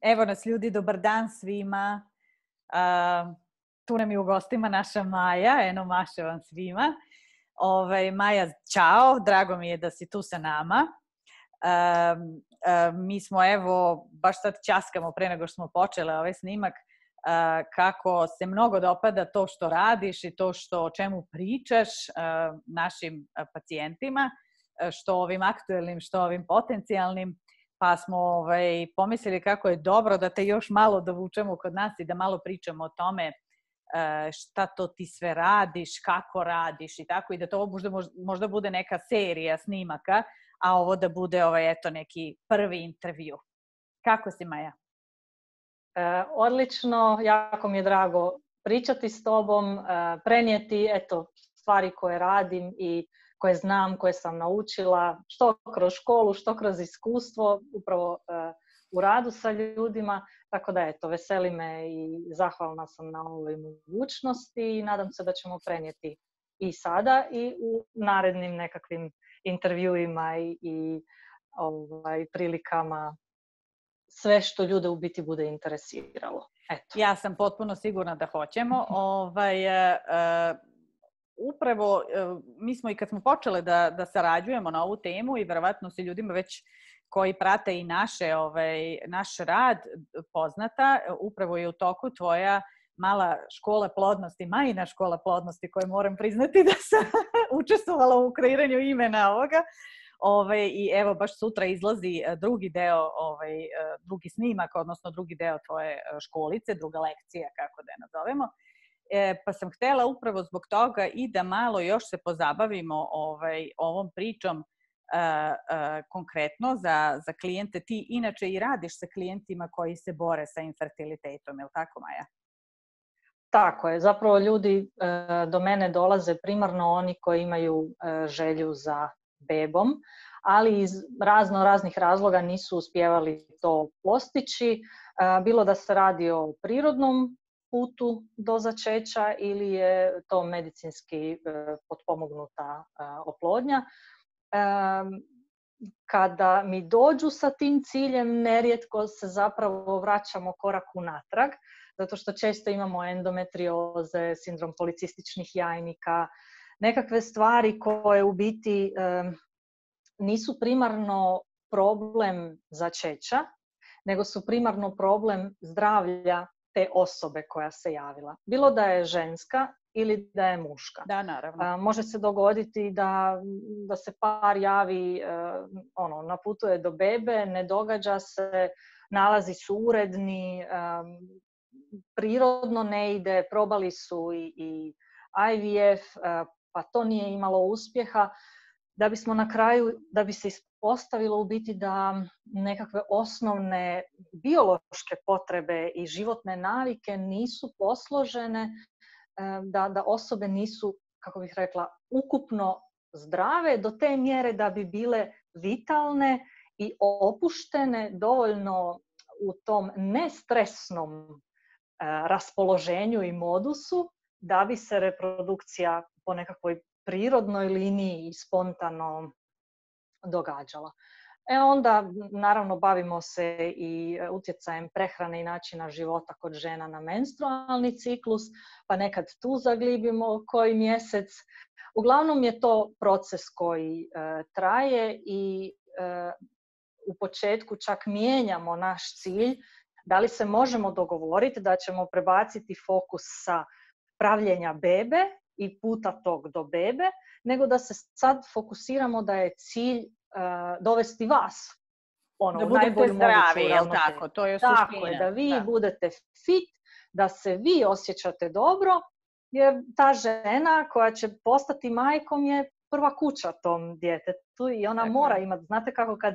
Evo nas ljudi, dobar dan svima. Tu nam je u gostima naša Maja, eno maše vam svima. Maja, čao, drago mi je da si tu sa nama. Mi smo evo, baš sad ćaskamo pre nego što smo počeli ovaj snimak, kako se mnogo dopada to što radiš i to o čemu pričaš našim pacijentima, što ovim aktuelnim, što ovim potencijalnim. Pa smo pomislili kako je dobro da te još malo dovučemo kod nas i da malo pričamo o tome šta to ti sve radiš, kako radiš i tako, i da to možda bude neka serija snimaka, a ovo da bude neki prvi intervju. Kako si, Maja? Odlično, jako mi je drago pričati s tobom, prenijeti stvari koje radim i koje znam, koje sam naučila, što kroz školu, što kroz iskustvo, upravo u radu sa ljudima. Tako da veseli me i zahvalna sam na ovoj mogućnosti i nadam se da ćemo prenijeti i sada i u narednim nekakvim intervjuima i prilikama sve što ljude u biti bude interesiralo. Eto. Ja sam potpuno sigurna da hoćemo. Upravo, mi smo i kad smo počele da sarađujemo na ovu temu i verovatno se ljudima već koji prate i naš rad poznata, upravo je u toku tvoja mala škola plodnosti, Majina škola plodnosti, koju moram priznati da sam učestvovala u kreiranju imena ovoga. I evo, baš sutra izlazi drugi deo, drugi snimak, odnosno drugi deo tvoje školice, druga lekcija, kako da je nazovemo. Pa sam htjela upravo zbog toga i da malo još se pozabavimo ovom pričom konkretno za klijente. Ti inače i radiš sa klijentima koji se bore sa infertilitetom, je li tako, Maja? Tako je. Zapravo ljudi do mene dolaze primarno oni koji imaju želju za bebom, ali iz raznih razloga nisu uspijevali to postići. Bilo da se radi o prirodnom putu do začeća ili je to medicinski potpomognuta oplodnja. Kada mi dođu sa tim ciljem, nerijetko se zapravo vraćamo korak unatrag, zato što često imamo endometrioze, sindrom policističnih jajnika, nekakve stvari koje u biti nisu primarno problem začeća, nego su primarno problem zdravlja te osobe koja se javila. Bilo da je ženska ili da je muška. Da, naravno. Može se dogoditi da se par javi, na putu je do bebe, ne događa se, nalazi su uredni, prirodno ne ide, probali su i IVF, pa to nije imalo uspjeha, da bismo na kraju, da bi se ispostavilo u biti da nekakve osnovne biološke potrebe i životne navike nisu posložene, da osobe nisu, kako bih rekla, ukupno zdrave do te mjere da bi bile vitalne i opuštene dovoljno u tom nestresnom raspoloženju i modusu da bi se reprodukcija po nekakvoj prirodnoj liniji i spontano događala. Onda, naravno, bavimo se i utjecajem prehrane i načina života kod žena na menstrualni ciklus, pa nekad tu zaglibimo koji mjesec. Uglavnom je to proces koji traje i u početku čak mijenjamo naš cilj. Da li se možemo dogovoriti da ćemo prebaciti fokus sa pravljenja bebe i puta tog do bebe, nego da se sad fokusiramo da je cilj dovesti vas da budete zdravi, je li tako? To je suština. Tako je, da vi budete fit, da se vi osjećate dobro, jer ta žena koja će postati majkom je prva kuća tom djetetu i ona mora imati, znate kako kad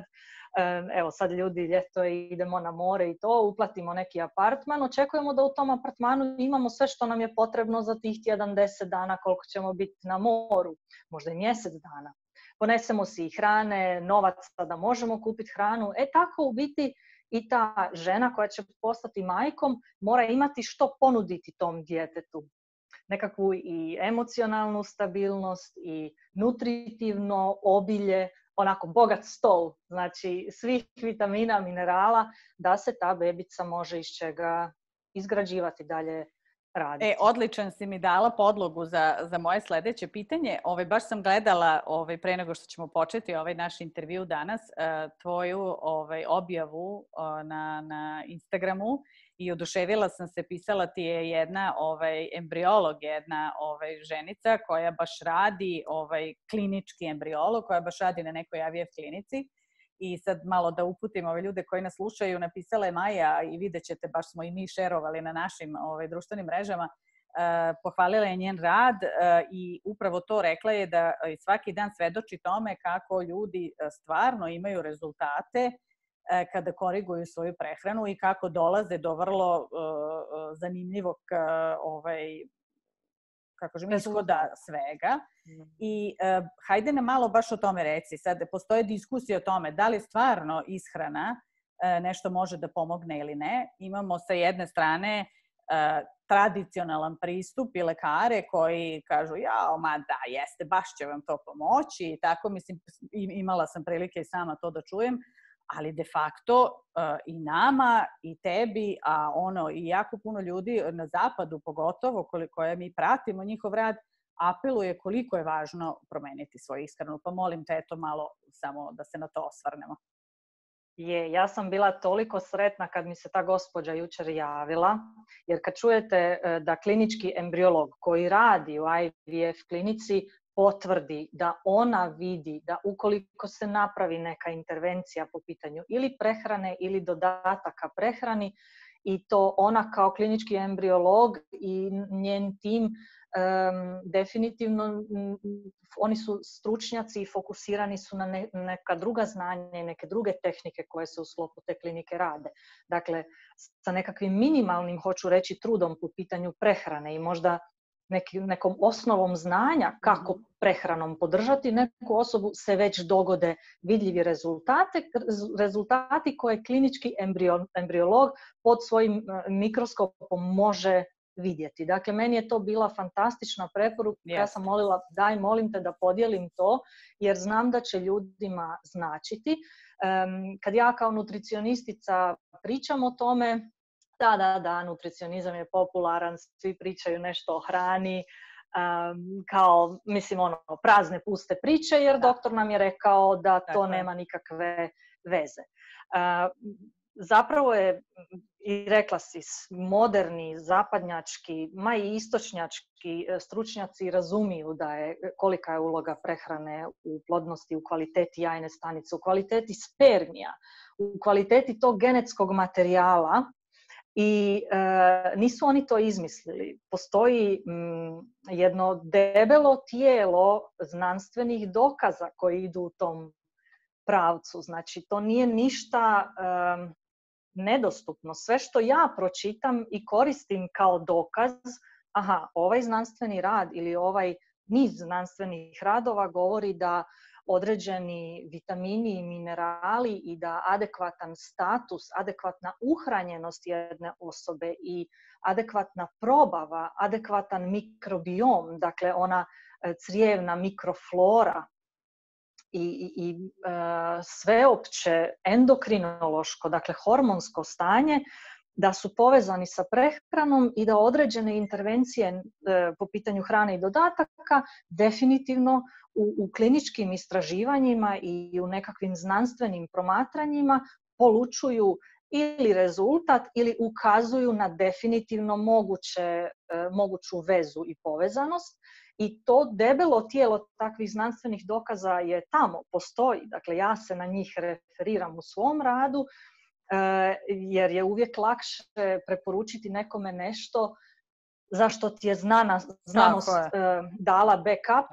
evo sad ljudi ljeto idemo na more i to, uplatimo neki apartman, očekujemo da u tom apartmanu imamo sve što nam je potrebno za tih 1-10 dana koliko ćemo biti na moru, možda i mjesec dana. Ponesemo si i hrane, novaca da možemo kupiti hranu. Tako u biti i ta žena koja će postati majkom mora imati što ponuditi tom djetetu. Nekakvu i emocionalnu stabilnost i nutritivno obilje onako bogat stol, znači svih vitamina, minerala, da se ta bebica može iz čega izgrađivati dalje raditi. Odličan si mi dala podlogu za moje sledeće pitanje. Baš sam gledala pre nego što ćemo početi ovaj naš intervju danas, tvoju objavu na Instagramu i oduševila sam se. Pisala ti je jedna embriolog, jedna ženica koja baš radi, klinički embriolog, koja baš radi na nekoj IVF klinici. I sad malo da uputim ove ljude koji nas slušaju, napisala je Maja i vidjet ćete, baš smo i mi šerovali na našim društvenim mrežama, pohvalila je njen rad i upravo to rekla je da svaki dan svedoči tome kako ljudi stvarno imaju rezultate kada koriguju svoju prehranu i kako dolaze do vrlo zanimljivog ishoda svega. I hajde nam malo baš o tome reci. Sad, postoje diskusije o tome da li stvarno ishrana nešto može da pomogne ili ne. Imamo sa jedne strane tradicionalan pristup i lekare koji kažu jeste, baš će vam to pomoći i tako, mislim, imala sam prilike i sama to da čujem, ali de facto i nama i tebi, a i jako puno ljudi na zapadu pogotovo, koje mi pratimo njihov rad, apeluje koliko je važno promeniti svoju ishranu. Pa molim te, eto malo samo da se na to osvrnemo. Ja sam bila toliko sretna kad mi se ta gospođa jučer javila, jer kad čujete da klinički embriolog koji radi u IVF klinici potvrdi da ona vidi da ukoliko se napravi neka intervencija po pitanju ili prehrane ili dodataka prehrani, i to ona kao klinički embriolog i njen tim definitivno oni su stručnjaci i fokusirani su na neka druga znanja i neke druge tehnike koje se u sklopu te klinike rade. Dakle, sa nekakvim minimalnim, hoću reći, trudom po pitanju prehrane i možda nekom osnovom znanja kako prehranom podržati neku osobu se već dogode vidljivi rezultati koje klinički embriolog pod svojim mikroskopom može vidjeti. Dakle, meni je to bila fantastična preporuka. Yes. Ja sam molila, molim te da podijelim to, jer znam da će ljudima značiti. Kad ja kao nutricionistica pričam o tome, da, nutricionizam je popularan, svi pričaju nešto o hrani, kao, mislim, prazne, puste priče, jer doktor nam je rekao da to nema nikakve veze. Zapravo je, i rekla si, moderni, zapadnjački, ma i istočnjački stručnjaci razumiju kolika je uloga prehrane u plodnosti, u kvaliteti jajne stanice, u kvaliteti spermija, u kvaliteti tog genetskog materijala. I nisu oni to izmislili. Postoji jedno debelo tijelo znanstvenih dokaza koji idu u tom pravcu. Znači, to nije ništa nedostupno. Sve što ja pročitam i koristim kao dokaz, ovaj znanstveni rad ili ovaj niz znanstvenih radova govori da određeni vitamini i minerali i da adekvatan status, adekvatna uhranjenost jedne osobe i adekvatna probava, adekvatan mikrobiom, dakle ona crijevna mikroflora i sveopće endokrinološko, dakle hormonsko stanje, da su povezani sa prehranom i da određene intervencije po pitanju hrane i dodataka definitivno u kliničkim istraživanjima i u nekakvim znanstvenim promatranjima polučuju ili rezultat ili ukazuju na definitivno moguću vezu i povezanost. I to debelo tijelo takvih znanstvenih dokaza je tamo, postoji. Dakle, ja se na njih referiram u svom radu, jer je uvijek lakše preporučiti nekome nešto zašto ti je znanost dala backup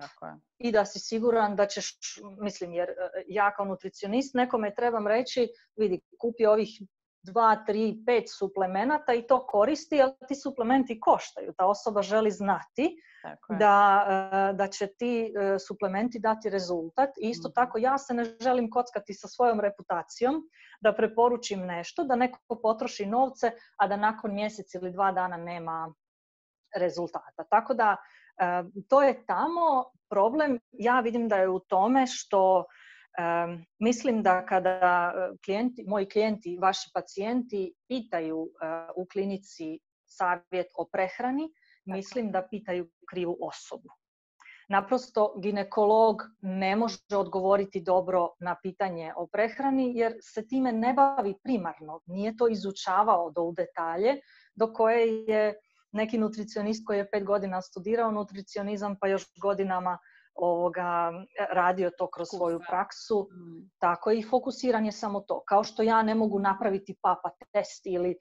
i da si siguran da ćeš, mislim, jer ja kao nutricionist nekome trebam reći, vidi, kupi ovih 2, 3, 5 suplemenata i to koristi, ali ti suplementi koštaju. Ta osoba želi znati da će ti suplementi dati rezultat. I isto tako ja se ne želim kockati sa svojom reputacijom da preporučim nešto, da neko potroši novce, a da nakon mjesec ili 2 dana nema rezultata. Tako da to je tamo problem. Ja vidim da je u tome što Mislim da kada moji klijenti, vaši pacijenti pitaju u klinici savjet o prehrani, mislim da pitaju krivu osobu. Naprosto ginekolog ne može odgovoriti dobro na pitanje o prehrani jer se time ne bavi primarno. Nije to izučavao u detalje do koje je neki nutricionist koji je 5 godina studirao nutricionizam pa još godinama radio to kroz svoju praksu. Tako i fokusiran je samo to. Kao što ja ne mogu napraviti papa test ili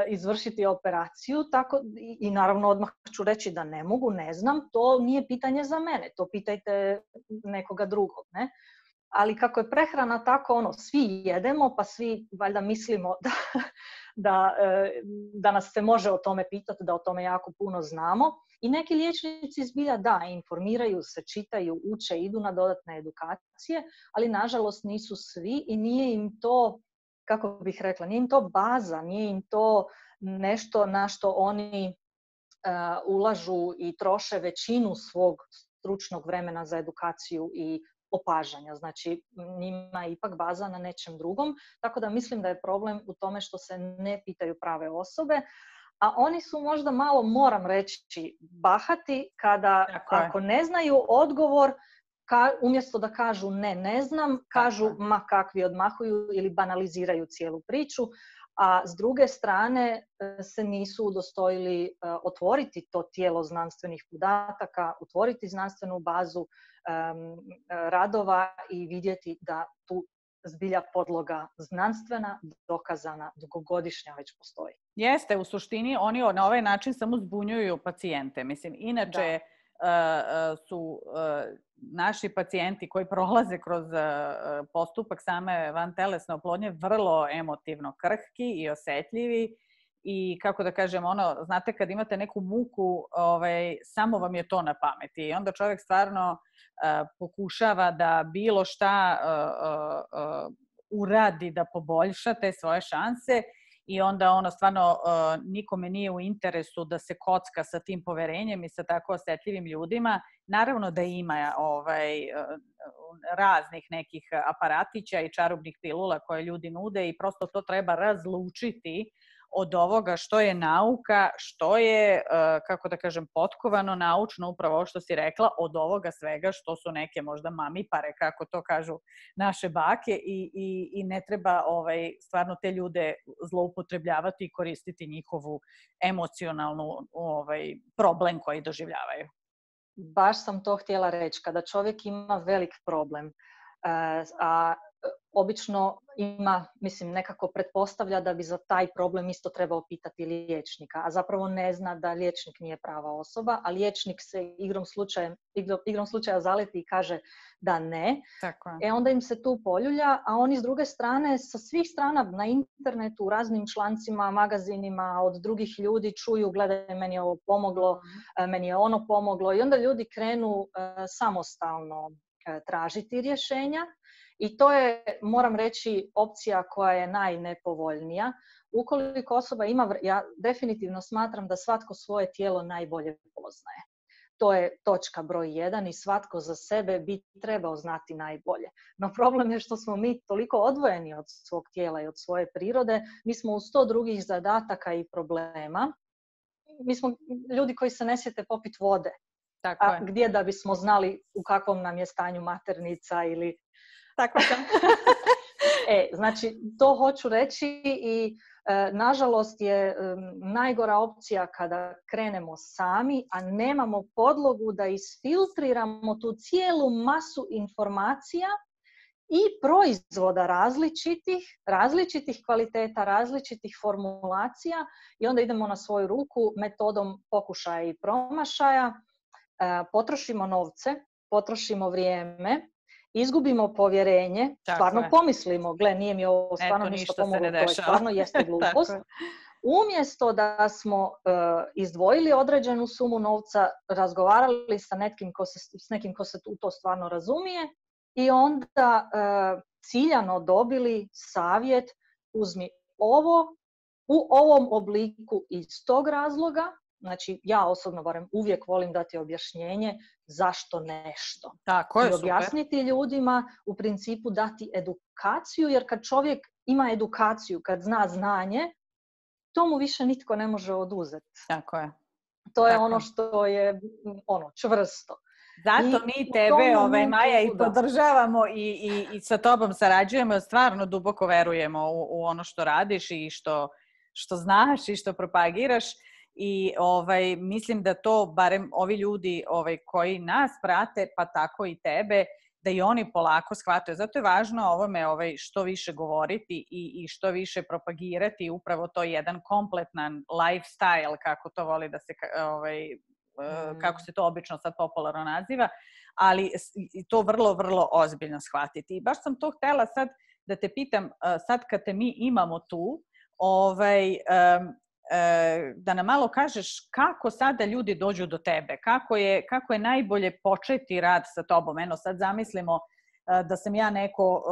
izvršiti operaciju, tako i naravno odmah ću reći da ne mogu, ne znam, to nije pitanje za mene, to pitajte nekoga drugog, ne? Ali kako je prehrana tako, svi jedemo, pa svi valjda mislimo da nas se može o tome pitati, da o tome jako puno znamo. I neki liječnici zbilja informiraju se, čitaju, uče, idu na dodatne edukacije, ali nažalost nisu svi i nije im to, kako bih rekla, nije im to baza, nije im to nešto na što oni ulažu i troše većinu svog stručnog vremena za edukaciju i opažanja. Znači, njima je ipak baza na nečem drugom, tako da mislim da je problem u tome što se ne pitaju prave osobe, a oni su možda malo, moram reći, bahati kada ako ne znaju odgovor, umjesto da kažu ne znam, kažu ma kakvi odmahuju ili banaliziraju cijelu priču, a s druge strane se nisu udostojili otvoriti to tijelo znanstvenih podataka, otvoriti znanstvenu bazu radova i vidjeti da tu zbilja podloga znanstvena, dokazana, dugogodišnja već postoji. Jeste, u suštini oni na ovaj način samo zbunjuju pacijente. Mislim, inače su naši pacijenti koji prolaze kroz postupak same vantelesne oplodnje vrlo emotivno krhki i osetljivi i kako da kažem, znate kad imate neku muku, samo vam je to na pameti i onda čovjek stvarno pokušava da bilo šta uradi da poboljša te svoje šanse i onda stvarno nikome nije u interesu da se kocka sa tim poverenjem i sa tako osetljivim ljudima. Naravno da ima raznih nekih aparatića i čarobnih pilula koje ljudi nude i prosto to treba razlučiti od ovoga što je nauka, što je, kako da kažem, potkovano naučno, upravo ovo što si rekla, od ovoga svega što su neke možda mamipare, kako to kažu naše bake i ne treba stvarno te ljude zloupotrebljavati i koristiti njihovu emocionalnu problem koji doživljavaju. Baš sam to htjela reći. Kada čovjek ima velik problem, a obično ima, nekako pretpostavlja da bi za taj problem isto trebao pitati liječnika, a zapravo ne zna da liječnik nije prava osoba, a liječnik se igrom slučaja zaleti i kaže da ne. Tako je. Onda im se tu poljulja, a oni s druge strane, sa svih strana na internetu, u raznim člancima, magazinima, od drugih ljudi čuju, gledaj, meni je ovo pomoglo, meni je ono pomoglo i onda ljudi krenu samostalno tražiti rješenja. I to je, moram reći, opcija koja je najnepovoljnija. Ukoliko osoba ima, ja definitivno smatram da svatko svoje tijelo najbolje poznaje. To je točka broj 1 i svatko za sebe bi trebao znati najbolje. No problem je što smo mi toliko odvojeni od svog tijela i od svoje prirode, mi smo u 100 drugih zadataka i problema. Mi smo ljudi koji se ne sjete popiti vode. Tako je. Gdje da bismo znali u kakvom nam je stanju maternica ili... Tako sam. Znači, to hoću reći i nažalost je najgora opcija kada krenemo sami, a nemamo podlogu da isfiltriramo tu cijelu masu informacija i proizvoda različitih kvaliteta, različitih formulacija i onda idemo na svoju ruku metodom pokušaja i promašaja, potrošimo novce, potrošimo vrijeme, izgubimo povjerenje, stvarno pomislimo, gle, nije mi ovo stvarno ništa pomoglo, to je stvarno jeste glupost. Umjesto da smo izdvojili određenu sumu novca, razgovarali sa nekim ko se u to stvarno razumije i onda ciljano dobili savjet, uzmi ovo u ovom obliku iz tog razloga, Znači, ja osobno barem uvijek volim dati objašnjenje zašto nešto. Tako je, I objasniti ljudima, u principu dati edukaciju, jer kad čovjek ima edukaciju, kad zna znanje, to mu više nitko ne može oduzeti. Tako je. To je ono što je čvrsto. Zato mi tebe, Maja, i podržavamo i sa tobom sarađujemo, stvarno duboko verujemo u ono što radiš i što znaš i što propagiraš. I mislim da to, barem ovi ljudi koji nas prate, pa tako i tebe, da i oni polako shvataju. Zato je važno ovome što više govoriti i što više propagirati. Upravo to je jedan kompletan lifestyle, kako to voli da se, kako se to obično sad popularno naziva, ali to vrlo, vrlo ozbiljno shvatiti. I baš sam to htjela sad da te pitam, sad kad te mi imamo tu, da nam malo kažeš kako sada ljudi dođu do tebe, kako je najbolje početi rad sa tobom. Eno sad zamislimo da sam ja neko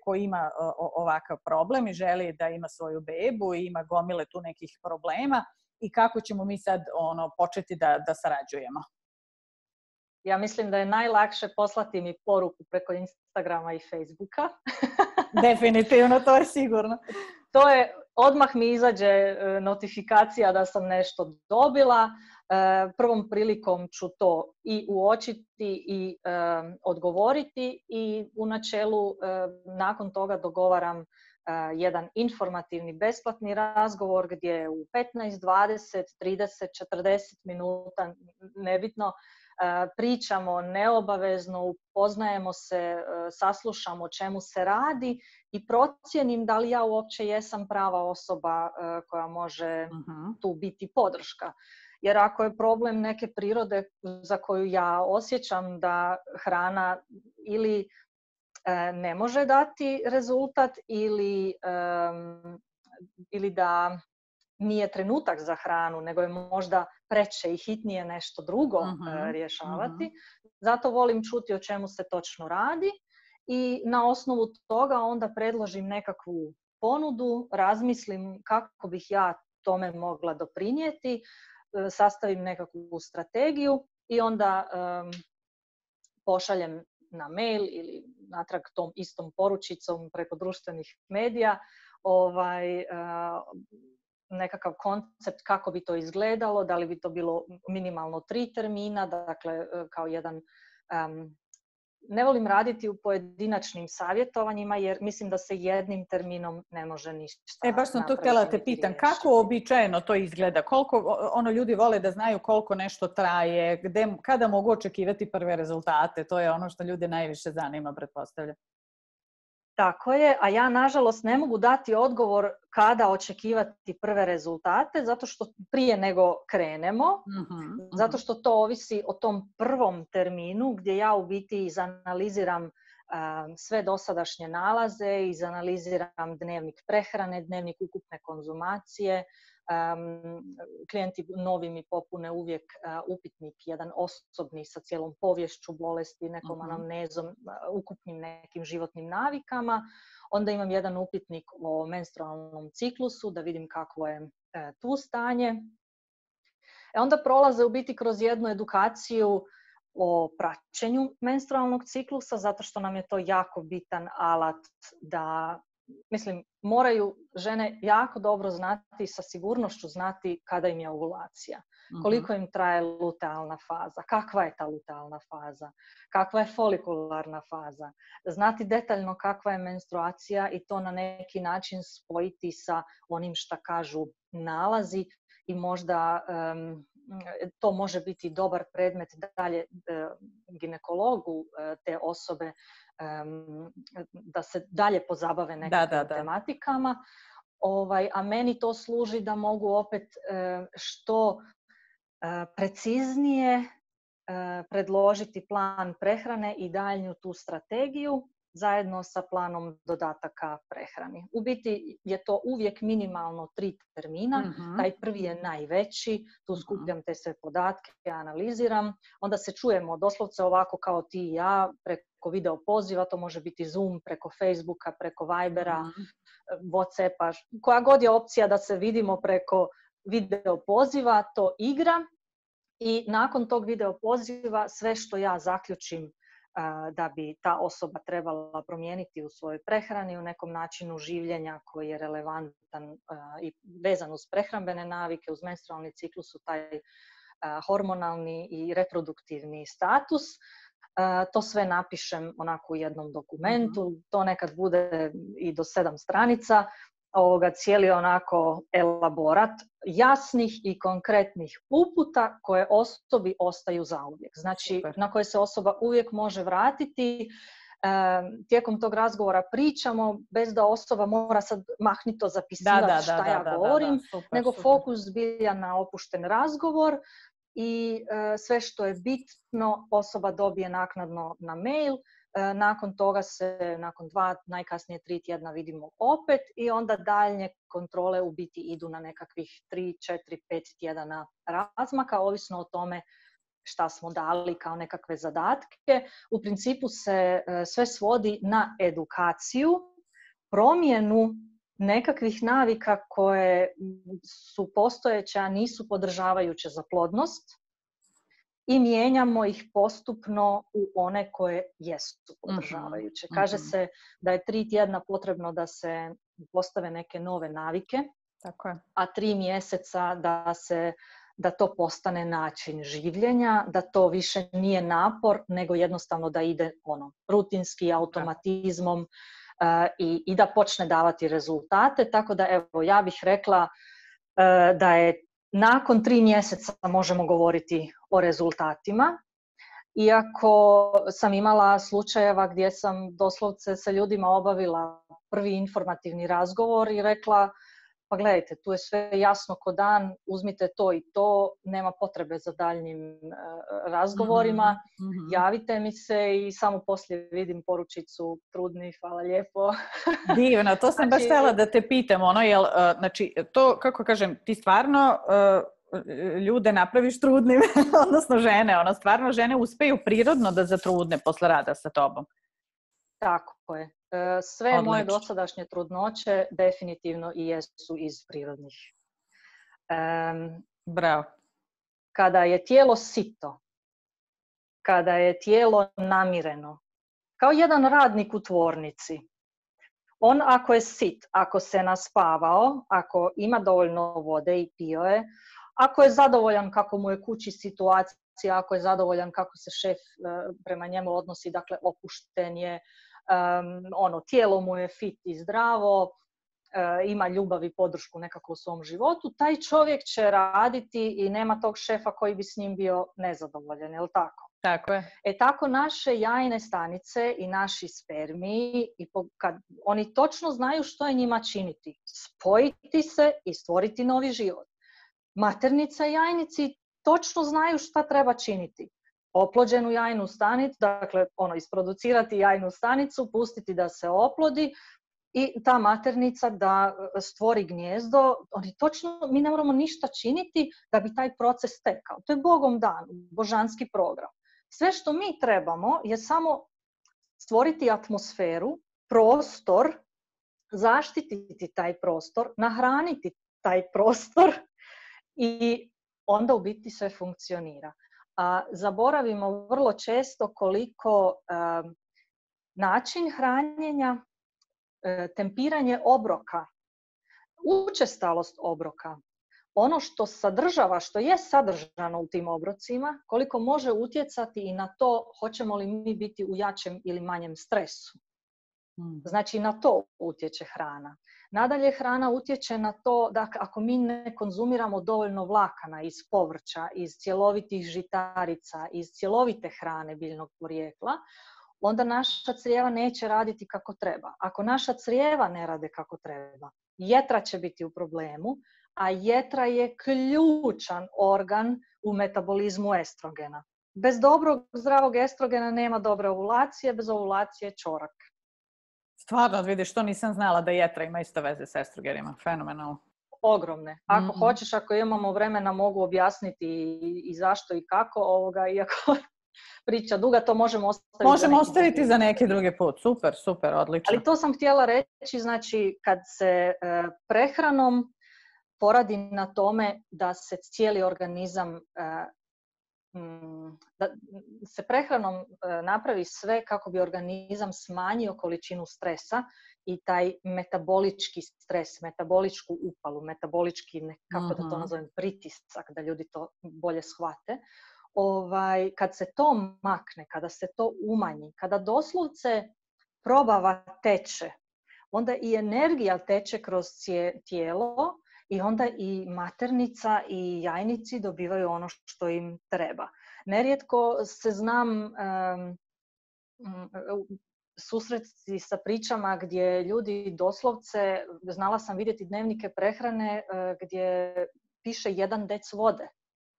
ko ima ovakav problem i želi da ima svoju bebu i ima gomile tu nekih problema i kako ćemo mi sad početi da sarađujemo. Ja mislim da je najlakše poslati mi poruku preko Instagrama i Facebooka. Definitivno, to je sigurno. To je, odmah mi izađe notifikacija da sam nešto dobila. Prvom prilikom ću to i uočiti i odgovoriti i u načelu nakon toga dogovaram jedan informativni besplatni razgovor gdje u 15, 20, 30, 40 minuta, nebitno, pričamo neobavezno, upoznajemo se, saslušamo o čemu se radi i procijenim da li ja uopće jesam prava osoba koja može tu biti podrška. Jer ako je problem neke prirode za koju ja osjećam da hrana ili ne može dati rezultat ili da nije trenutak za hranu, nego je možda preče i hitnije nešto drugo rješavati. Zato volim čuti o čemu se točno radi i na osnovu toga onda predložim nekakvu ponudu, razmislim kako bih ja tome mogla doprinijeti, sastavim nekakvu strategiju i onda pošaljem na mail ili natrag tom istom poručicom preko društvenih medija nekakav koncept kako bi to izgledalo, da li bi to bilo minimalno 3 termina, dakle kao jedan... Ne volim raditi u pojedinačnim savjetovanjima jer mislim da se jednim terminom ne može ništa. Baš sam to htjela te pitam, kako uobičajeno to izgleda? Koliko ljudi vole da znaju koliko nešto traje, kada mogu očekivati prve rezultate? To je ono što ljude najviše zanima, pretpostavljam. Tako je, a ja nažalost ne mogu dati odgovor kada očekivati prve rezultate, zato što prije nego krenemo, zato što to ovisi o tom prvom terminu gdje ja u biti izanaliziram sve dosadašnje nalaze, izanaliziram dnevnik prehrane, dnevnik ukupne konzumacije. Klijenti novi mi popune uvijek upitnik, jedan osobni sa cijelom poviješću bolesti, nekom anamnezom, ukupnim nekim životnim navikama. Onda imam jedan upitnik o menstrualnom ciklusu, da vidim kakvo je tu stanje. Onda prolaze u biti kroz jednu edukaciju o praćenju menstrualnog ciklusa, zato što nam je to jako bitan alat da... Mislim, moraju žene jako dobro znati, sa sigurnošću znati kada im je ovulacija, koliko im traje lutealna faza, kakva je ta lutealna faza, kakva je folikularna faza, znati detaljno kakva je menstruacija i to na neki način spojiti sa onim što kažu nalazi i možda to može biti dobar predmet dalje ginekologu te osobe da se dalje pozabave nekim tematikama. A meni to služi da mogu opet što preciznije predložiti plan prehrane i daljnju tu strategiju zajedno sa planom dodataka prehrani. U biti je to uvijek minimalno 3 termina. Taj prvi je najveći, tu skupljam te sve podatke, analiziram, onda se čujemo doslovce ovako kao ti i ja, preko video poziva, to može biti Zoom, preko Facebooka, preko Vibera, Whatsappa, koja god je opcija da se vidimo preko video poziva to igra i nakon tog video poziva sve što ja zaključim da bi ta osoba trebala promijeniti u svojoj prehrani, u nekom načinu življenja koji je relevantan i vezan uz prehrambene navike, uz menstrualni ciklus, u taj hormonalni i reproduktivni status. To sve napišem onako u jednom dokumentu, to nekad bude i do 7 stranica, cijeli onako elaborat jasnih i konkretnih uputa koje osobi ostaju zauvijek. Znači, super, na koje se osoba uvijek može vratiti. Tijekom tog razgovora pričamo bez da osoba mora sad mahnito zapisivati šta ja govorim, nego fokus zbilja na opušten razgovor i sve što je bitno osoba dobije naknadno na mail. Nakon toga se, nakon 2, najkasnije 3 tjedna vidimo opet i onda daljnje kontrole u biti idu na nekakvih 3, 4, 5 tjedana razmaka, ovisno o tome šta smo dali kao nekakve zadatke. U principu se sve svodi na edukaciju, promjenu nekakvih navika koje su postojeće, a nisu podržavajuće za plodnost, i mijenjamo ih postupno u one koje jesu podržavajuće. Kaže se da je 3 tjedna potrebno da se postave neke nove navike, tako je, a 3 mjeseca da to postane način življenja, da to više nije napor, nego jednostavno da ide rutinski, automatizmom i da počne davati rezultate. Tako da evo, ja bih rekla da je nakon 3 mjeseca možemo govoriti o rezultatima. Iako sam imala slučajeva gdje sam doslovce sa ljudima obavila prvi informativni razgovor i rekla, pa gledajte, tu je sve jasno ko dan, uzmite to i to, nema potrebe za daljnjim razgovorima, javite mi se i samo poslije vidim poručicu, trudni, hvala lijepo. Divno, to sam baš htjela da te pitam, jel, znači, to, kako kažem, ti stvarno ljude napraviš trudnim, odnosno žene, stvarno žene uspeju prirodno da zatrudne posle rada sa tobom. Tako je. Sve odlično. Moje dosadašnje trudnoće definitivno i jesu iz prirodnih. Bravo. Kada je tijelo sito, kada je tijelo namireno, kao jedan radnik u tvornici, on ako je sit, ako se naspavao, ako ima dovoljno vode i pio je, ako je zadovoljan kako mu je kući situacija, ako je zadovoljan kako se šef prema njemu odnosi, dakle opušten je, tijelo mu je fit i zdravo, ima ljubav i podršku nekako u svom životu, taj čovjek će raditi i nema tog šefa koji bi s njim bio nezadovoljan, je li tako? Tako je. Tako naše jajne stanice i naši spermiji, kad oni točno znaju što je njima činiti, spojiti se i stvoriti novi život. Maternica i jajnici točno znaju šta treba činiti. Oplođenu jajnu stanicu, dakle isproducirati jajnu stanicu, pustiti da se oplodi i ta maternica da stvori gnijezdo. Mi ne moramo ništa činiti da bi taj proces tekao. To je Bogom dan, božanski program. Sve što mi trebamo je samo stvoriti atmosferu, prostor, zaštititi taj prostor, nahraniti taj prostor i onda u biti sve funkcionira. A zaboravimo vrlo često koliko način hranjenja, tempiranje obroka, učestalost obroka, ono što sadržava, što je sadržano u tim obrocima, koliko može utjecati i na to hoćemo li mi biti u jačem ili manjem stresu. Znači na to utječe hrana. Nadalje, hrana utječe na to da ako mi ne konzumiramo dovoljno vlakana iz povrća, iz cjelovitih žitarica, iz cjelovite hrane biljnog porijekla, onda naša crijeva neće raditi kako treba. Ako naša crijeva ne rade kako treba, jetra će biti u problemu, a jetra je ključan organ u metabolizmu estrogena. Bez dobrog, zdravog estrogena nema dobre ovulacije, bez ovulacije čorak. Stvarno, vidiš, to nisam znala da jetra ima isto veze s estrogenima. Fenomenalno. Ogromne. Ako hoćeš, ako imamo vremena, mogu objasniti i zašto i kako, iako priča duga, to možemo ostaviti. Možemo ostaviti za neki drugi put. Super, super, odlično. Ali to sam htjela reći, znači kad se prehranom poradi na tome da se cijeli organizam, da se prehranom napravi sve kako bi organizam smanjio količinu stresa i taj metabolički stres, metaboličku upalu, metabolički, kako da to nazovem, pritisak, da ljudi to bolje shvate. Kad se to makne, kada se to umanji, kada doslovce probava teče, onda i energija teče kroz tijelo i onda i maternica i jajnici dobivaju ono što im treba. Nerijetko se znam susresti sa pričama gdje ljudi doslovce, znala sam vidjeti dnevnike prehrane gdje piše 1 dec vode.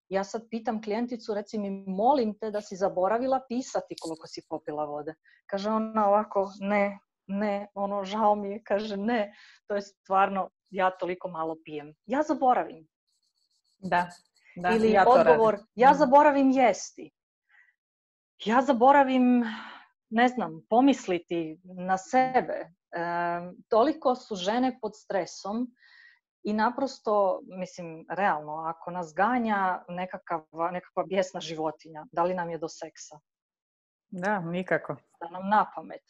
Ja sad pitam klijenticu, reci mi, molim te da si zaboravila pisati koliko si popila vode. Kaže ona ovako, ne, žao mi je, kaže ne, to je stvarno, ja toliko malo pijem. Ja zaboravim. Da, ili ja odgovor, ja zaboravim jesti. Ja zaboravim, ne znam, pomisliti na sebe. Toliko su žene pod stresom i naprosto, mislim, realno, ako nas ganja nekakva bijesna životinja, da li nam je do seksa? Da, nikako. Da nam na pamet.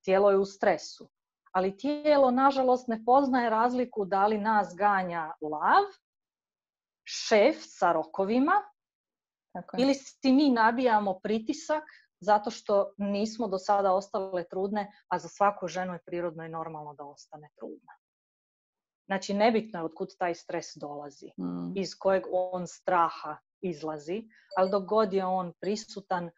Tijelo je u stresu. Ali tijelo, nažalost, ne poznaje razliku da li nas ganja lav, šef sa rokovima, ili si mi nabijamo pritisak zato što nismo do sada ostale trudne, a za svaku ženu je prirodno i normalno da ostane trudna. Znači, nebitno je otkud taj stres dolazi, iz kojeg on straha izlazi, ali dok god je on prisutan,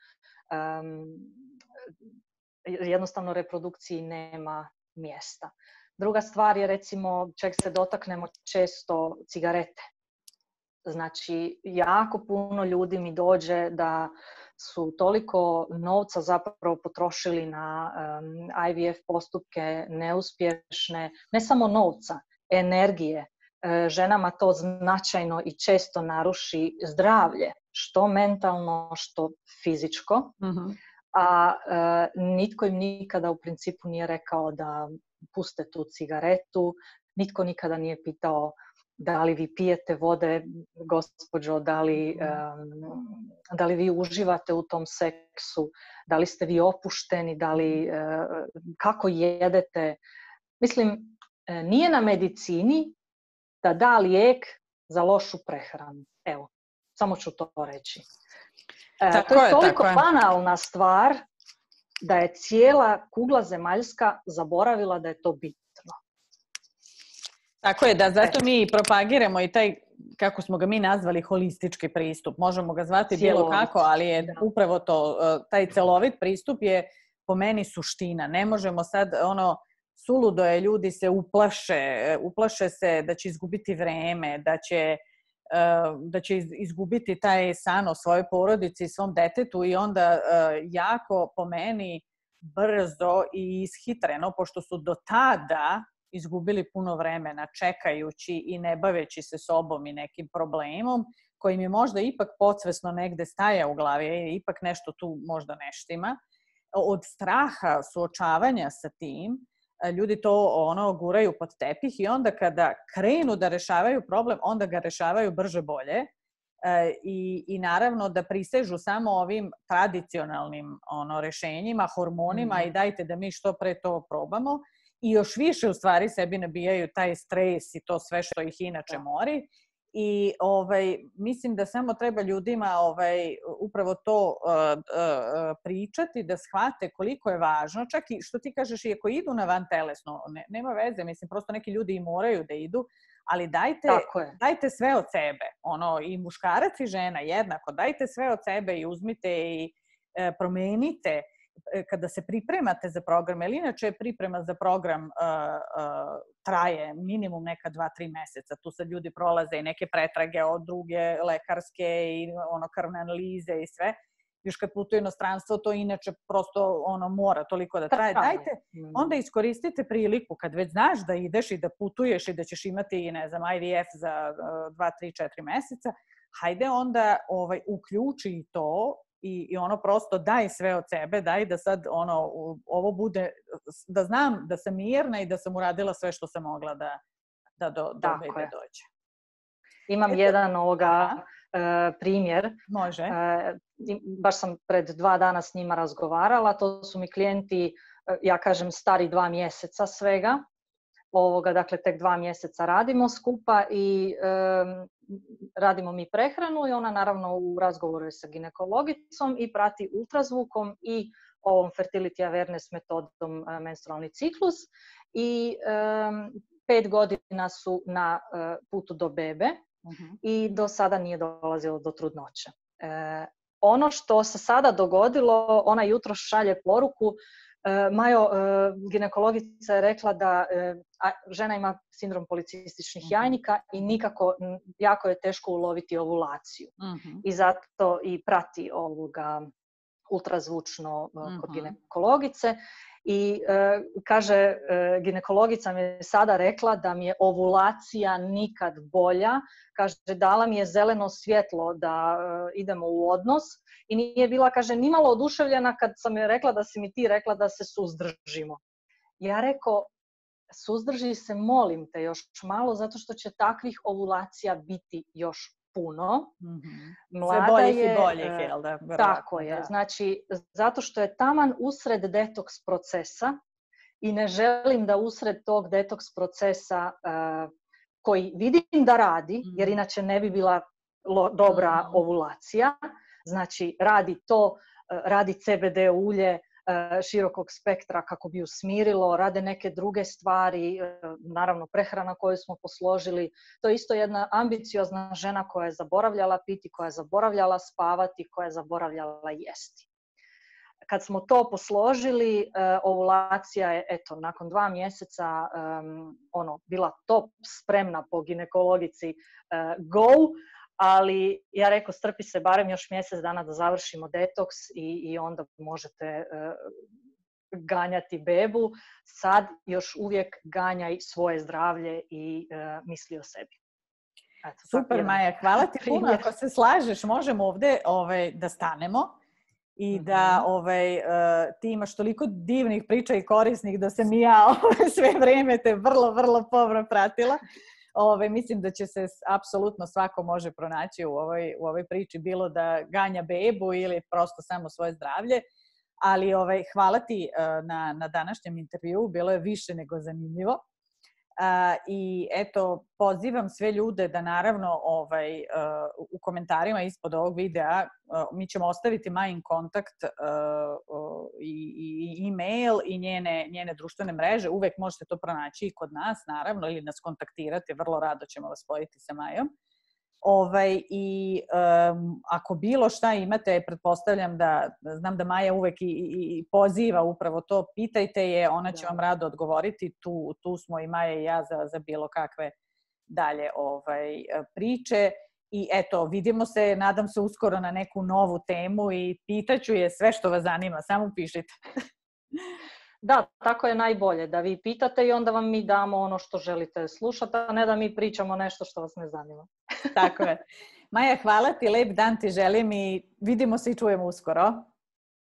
jednostavno reprodukciji nema mjesta. Druga stvar je, recimo, čeg se dotaknemo često, cigarete. Znači, jako puno ljudi mi dođe da su toliko novca zapravo potrošili na IVF postupke neuspješne, ne samo novca, energije. Ženama to značajno i često naruši zdravlje, što mentalno, što fizičko. A nitko im nikada u principu nije rekao da puste tu cigaretu, nitko nikada nije pitao da li vi pijete vode, gospođo, da li vi uživate u tom seksu, da li ste vi opušteni, kako jedete. Mislim, nije na medicini da da lijek za lošu prehranu. Evo, samo ću to reći. To je toliko banalna stvar da je cijela kugla zemaljska zaboravila da je to bitno. Tako je, da zato mi propagiramo i taj, kako smo ga mi nazvali, holistički pristup. Možemo ga zvati bilo kako, ali je upravo to, taj celovit pristup je po meni suština. Ne možemo sad, suludo je, ljudi se uplaše se da će izgubiti vreme, da će izgubiti taj san o svojoj porodici i svom detetu i onda jako, po meni, brzo i ishitreno, pošto su do tada izgubili puno vremena čekajući i ne baveći se sobom i nekim problemom koji mi je možda ipak podsvesno negde staja u glavi i ipak nešto tu možda ne štima. Od straha suočavanja sa tim, ljudi to guraju pod tepih i onda kada krenu da rešavaju problem, onda ga rešavaju brže bolje i naravno da prisežu samo ovim tradicionalnim rešenjima, hormonima i dajte da mi što pre to probamo. I još više u stvari sebi nabijaju taj stres i to sve što ih inače mori. I mislim da samo treba ljudima upravo to pričati, da shvate koliko je važno. Čak i što ti kažeš, i ako idu na vantelesno, nema veze, mislim, prosto neki ljudi i moraju da idu, ali dajte sve od sebe. I muškarac i žena jednako, dajte sve od sebe i uzmite i promenite kada se pripremate za program, jer inače priprema za program traje minimum neka 2-3 meseca. Tu sad ljudi prolaze i neke pretrage od druge lekarske i krvne analize i sve. Još kad putuje inostranstvo, to inače prosto mora toliko da traje. Dajte, onda iskoristite priliku kad već znaš da ideš i da putuješ i da ćeš imati, ne znam, IVF za 2-3-4 meseca. Hajde onda uključi to i prosto daj sve od sebe, daj da sad ovo bude, da znam da sam mirna i da sam uradila sve što sam mogla da do bebe dođe. Imam jedan primjer. Može. Baš sam pred 2 dana s njima razgovarala. To su mi klijenti, ja kažem, stari 2 mjeseca svega. Dakle, tek 2 mjeseca radimo skupa i radimo mi prehranu i ona naravno u razgovoru je sa ginekologicom i prati ultrazvukom i ovom fertility awareness metodom menstrualni ciklus i 5 godina su na putu do bebe i do sada nije dolazilo do trudnoće. Ono što se sada dogodilo, ona jutros šalje poruku, Majo, ginekologica je rekla da žena ima sindrom policističnih jajnika i nikako, jako je teško uloviti ovulaciju. I zato i prati ultrazvučno kod ginekologice. I kaže, ginekologica mi je sada rekla da mi je ovulacija nikad bolja. Kaže, dala mi je zeleno svjetlo da idemo u odnos i nije bila, kaže, nimalo oduševljena kad sam joj rekla da si mi ti rekla da se suzdržimo. Ja rekao, suzdrži se, molim te, još malo, zato što će takvih ovulacija biti još puno. Sve boljih i boljih, jel da? Tako je. Znači, zato što je taman usred detoks procesa i ne želim da usred tog detoks procesa koji vidim da radi, jer inače ne bi bila dobra ovulacija. Znači, radi to, radi CBD ulje širokog spektra kako bi ju smirilo, rade neke druge stvari, naravno prehrana koju smo posložili. To je isto jedna ambiciozna žena koja je zaboravljala piti, koja je zaboravljala spavati, koja je zaboravljala jesti. Kad smo to posložili, ovulacija je, eto, nakon 2 mjeseca bila top, spremna po ginekologici go, ali ja rekao, strpi se barem još mjesec dana da završimo detoks i onda možete ganjati bebu. Sad još uvijek ganjaj svoje zdravlje i misli o sebi. Eto, super, Maja, hvala ti puno. Ako se slažeš, možemo ovdje da stanemo i da ti imaš toliko divnih priča i korisnih da sam i ja sve vrijeme te vrlo, vrlo pomno pratila. Mislim da će se apsolutno svako može pronaći u ovoj priči, bilo da ganja bebu ili prosto samo svoje zdravlje. Ali hvala ti na današnjem intervjuu, bilo je više nego zanimljivo. I eto, pozivam sve ljude da naravno u komentarima ispod ovog videa mi ćemo ostaviti Majin kontakt i e-mail i njene društvene mreže. Uvek možete to pronaći i kod nas, naravno, ili nas kontaktirati. Vrlo rado ćemo vas spojiti sa Majom. I ako bilo šta imate, pretpostavljam znam da Maja uvek i poziva upravo to, pitajte je, ona će vam rado odgovoriti, tu smo i Maja i ja za bilo kakve dalje priče. I eto, vidimo se, nadam se uskoro na neku novu temu i pitaću je sve što vas zanima, samo pišite. Da, tako je najbolje, da vi pitate i onda vam mi damo ono što želite slušati, a ne da mi pričamo nešto što vas ne zanima. Tako je. Maja, hvala ti, lep dan ti želim i vidimo se i čujemo uskoro.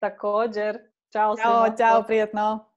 Također. Ćao svima. Ćao, prijatno.